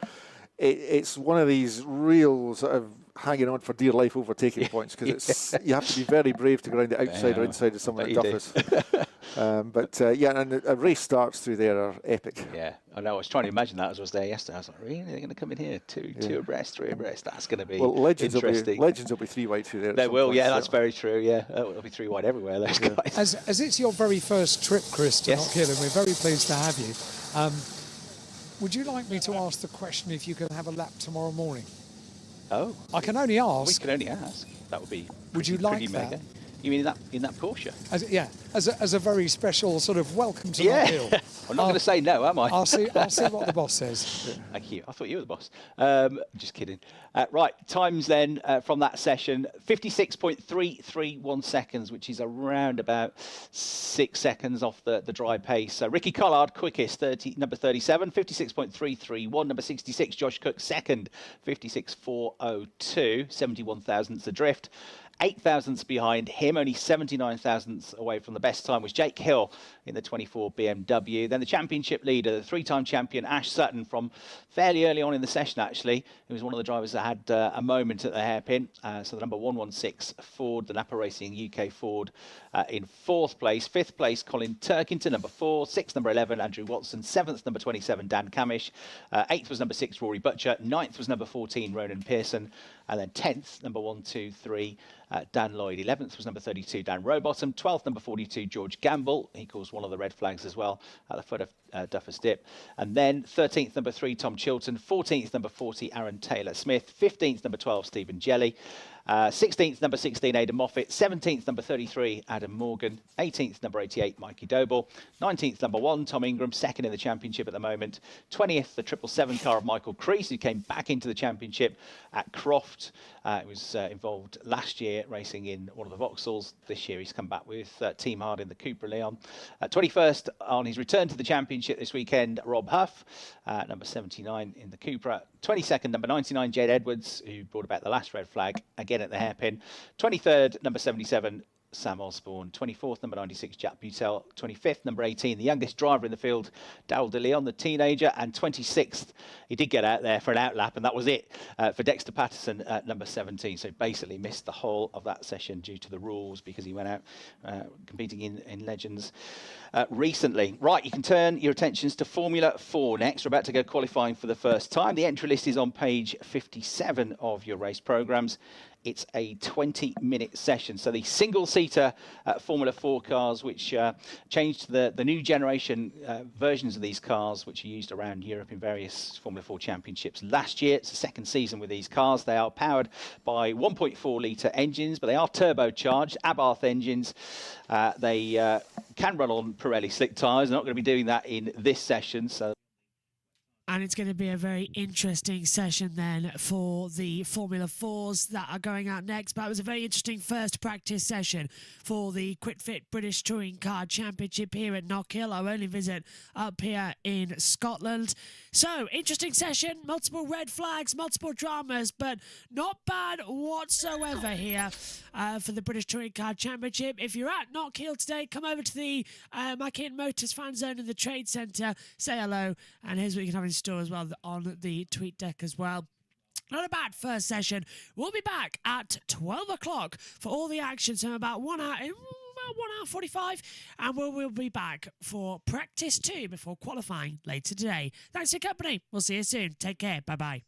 [SPEAKER 3] it's one of these real sort of hanging on for dear life overtaking points, because you have to be very brave to go around the outside or inside of someone like Duffus. And a race starts through there are epic.
[SPEAKER 2] Yeah, I know. I was trying to imagine that as I was there yesterday. I was like, really? They're going to come in here two abreast, three abreast? That's going to be interesting.
[SPEAKER 3] Legends will be three wide through there.
[SPEAKER 2] They will, that's very true, yeah. It'll be three wide everywhere, those guys.
[SPEAKER 4] As it's your very first trip, Chris, to Knockhill, and we're very pleased to have you, would you like me to ask the question if you could have a lap tomorrow morning?
[SPEAKER 2] Oh.
[SPEAKER 4] I can only ask.
[SPEAKER 2] We can only ask. That would be
[SPEAKER 4] Would you like that?
[SPEAKER 2] mega. You mean in that Porsche?
[SPEAKER 4] As a very special sort of welcome to
[SPEAKER 2] Yeah.
[SPEAKER 4] Knockhill.
[SPEAKER 2] I'm not going to say no, am I?
[SPEAKER 4] I'll see what the boss says.
[SPEAKER 2] Thank you. I thought you were the boss. Just kidding. Right, times then from that session, 56.331 seconds, which is around about 6 seconds off the dry pace. So Ricky Collard, quickest, number 37, 56.331. Number 66, Josh Cook, second, 56.402, 71 thousandths adrift. 8 thousandths behind him, only 79 thousandths away from the best time, was Jake Hill in the 24 BMW. Then the championship leader, the three-time champion Ash Sutton, from fairly early on in the session, actually. He was one of the drivers that had a moment at the hairpin. So the number 116 Ford, the Napa Racing UK Ford, in fourth place. Fifth place, Colin Turkington, number 4. Sixth, number 11, Andrew Watson. Seventh, number 27, Dan Camish. Eighth was number 6, Rory Butcher. Ninth was number 14, Ronan Pearson. And then 10th, number 1, 2, 3, Dan Lloyd. 11th was number 32, Dan Rowbottom. 12th, number 42, George Gamble. He caused one of the red flags as well at the foot of Duffer's Dip. And then 13th, number 3, Tom Chilton. 14th, number 40, Aaron Taylor-Smith. 15th, number 12, Stephen Jelly. 16th, number 16, Aidan Moffat. 17th, number 33, Adam Morgan. 18th, number 88, Mikey Doble. 19th, number 1, Tom Ingram, second in the championship at the moment. 20th, the 777 car of Michael Crease, who came back into the championship at Croft. He was involved last year racing in one of the Vauxhalls. This year he's come back with Team Hard in the Cupra Leon. 21st, on his return to the championship this weekend, Rob Huff, number 79 in the Cupra. 22nd, number 99, Jed Edwards, who brought about the last red flag, again at the hairpin. 23rd, number 77, Sam Osborne. 24th, number 96, Jack Butel. 25th, number 18, the youngest driver in the field, Daryl De Leon, the teenager. And 26th, he did get out there for an outlap, and that was it for Dexter Patterson at number 17. So basically missed the whole of that session due to the rules, because he went out competing in Legends recently. Right, you can turn your attentions to Formula 4 next. We're about to go qualifying for the first time. The entry list is on page 57 of your race programmes. It's a 20-minute session. So the single-seater Formula 4 cars, which changed the new generation versions of these cars, which are used around Europe in various Formula 4 championships last year. It's the second season with these cars. They are powered by 1.4-litre engines, but they are turbocharged, Abarth engines. They can run on Pirelli slick tyres. They're not going to be doing that in this session. So.
[SPEAKER 1] And it's going to be a very interesting session then for the Formula 4s that are going out next. But it was a very interesting first practice session for the QuitFit British Touring Car Championship here at Knockhill, our only visit up here in Scotland. So, interesting session, multiple red flags, multiple dramas, but not bad whatsoever here for the British Touring Car Championship. If you're at Knockhill today, come over to the Mackin Motors fan zone in the Trade Centre, say hello, and here's what you can have in store as well on the tweet deck as well. Not a bad first session. We'll be back at 12 o'clock for all the action, so about 1 hour, about 1 hour 45, and we'll be back for practice 2 before qualifying later today. Thanks for your company. We'll see you soon. Take care. Bye-bye.